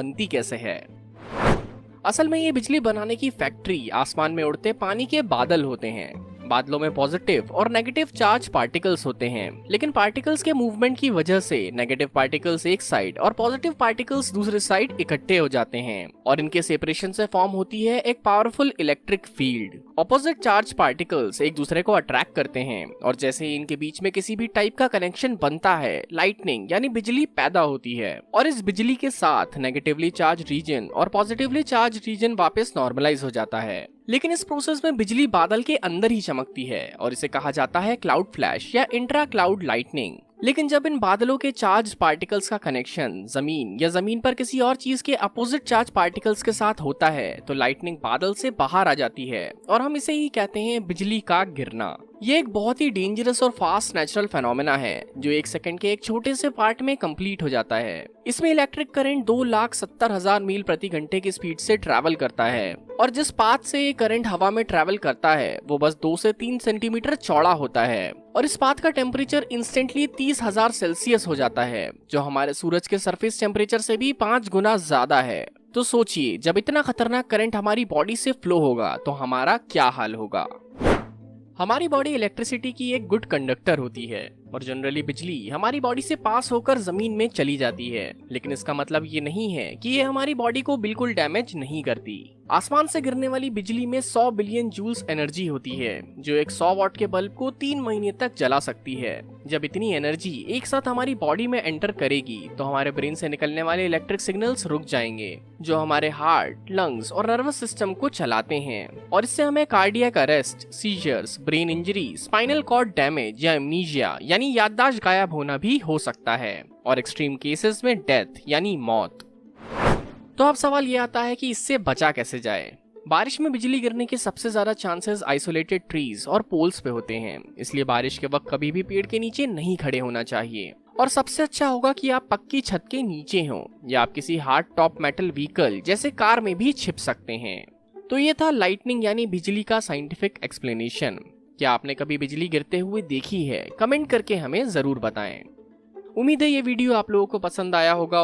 बनती कैसे है। असल में ये बिजली बनाने की फैक्ट्री आसमान में उड़ते पानी के बादल होते हैं। बादलों में पॉजिटिव और नेगेटिव चार्ज पार्टिकल्स होते हैं, लेकिन पार्टिकल्स के मूवमेंट की वजह से नेगेटिव पार्टिकल्स एक साइड और पॉजिटिव पार्टिकल्स दूसरे साइड इकट्ठे हो जाते हैं और इनके सेपरेशन से फॉर्म होती है एक powerful electric field. Opposite charge particles एक दूसरे को अट्रैक्ट करते हैं और जैसे ही इनके बीच में किसी भी टाइप का कनेक्शन बनता है, लाइटनिंग यानी बिजली पैदा होती है और इस बिजली के साथ नेगेटिवली चार्ज रीजन और पॉजिटिवली चार्ज रीजन वापस नॉर्मलाइज हो जाता है। लेकिन इस प्रोसेस में बिजली बादल के अंदर ही चमकती है और इसे कहा जाता है क्लाउड फ्लैश या इंट्रा क्लाउड लाइटनिंग। लेकिन जब इन बादलों के चार्ज पार्टिकल्स का कनेक्शन जमीन या जमीन पर किसी और चीज के अपोजिट चार्ज पार्टिकल्स के साथ होता है तो लाइटनिंग बादल से बाहर आ जाती है और हम इसे ही कहते हैं बिजली का गिरना। ये एक बहुत ही डेंजरस और फास्ट नेचुरल फेनोमेना है जो एक सेकंड के एक छोटे से पार्ट में कंप्लीट हो जाता है। इसमें इलेक्ट्रिक करंट 2,70,000 मील प्रति घंटे की स्पीड से ट्रैवल करता है और जिस पाथ से ये करंट हवा में ट्रैवल करता है वो बस 2 से 3 सेंटीमीटर चौड़ा होता है और इस पाथ का टेम्परेचर इंस्टेंटली 30,000 सेल्सियस हो जाता है, जो हमारे सूरज के सरफेस टेम्परेचर से भी 5 गुना ज्यादा है। तो सोचिए, जब इतना खतरनाक करंट हमारी बॉडी से फ्लो होगा तो हमारा क्या हाल होगा। हमारी बॉडी इलेक्ट्रिसिटी की एक गुड कंडक्टर होती है और जनरली बिजली हमारी बॉडी से पास होकर जमीन में चली जाती है, लेकिन इसका मतलब ये नहीं है कि ये हमारी बॉडी को बिल्कुल डैमेज नहीं करती। आसमान से गिरने वाली बिजली में 100 बिलियन जूल्स एनर्जी होती है जो एक 100 वॉट के बल्ब को 3 महीने तक जला सकती है। जब इतनी एनर्जी एक साथ हमारी बॉडी में एंटर करेगी तो हमारे ब्रेन से निकलने वाले इलेक्ट्रिक सिग्नल्स रुक जाएंगे जो हमारे हार्ट, लंग्स और नर्वस सिस्टम को चलाते हैं और इससे हमें cardiac arrest, seizures, brain injury, spinal cord damage या एमनीशिया यानी याददाश्त गायब होना भी हो सकता है और एक्सट्रीम केसेस में डेथ यानी मौत। तो अब सवाल ये आता है कि इससे बचा कैसे जाए। बारिश में बिजली गिरने के सबसे ज्यादा चांसेस आइसोलेटेड ट्रीज और पोल्स पे होते हैं, इसलिए बारिश के वक्त कभी भी पेड़ के नीचे नहीं खड़े होना चाहिए और सबसे अच्छा होगा कि आप पक्की छत के नीचे हों या आप किसी हार्ड टॉप मेटल व्हीकल जैसे कार में भी छिप सकते हैं। तो ये था लाइटनिंग यानी बिजली का साइंटिफिक एक्सप्लेनेशन। क्या आपने कभी बिजली गिरते हुए देखी है? कमेंट करके हमें जरूर बताएं। उम्मीद है ये वीडियो आप लोगों को पसंद आया होगा।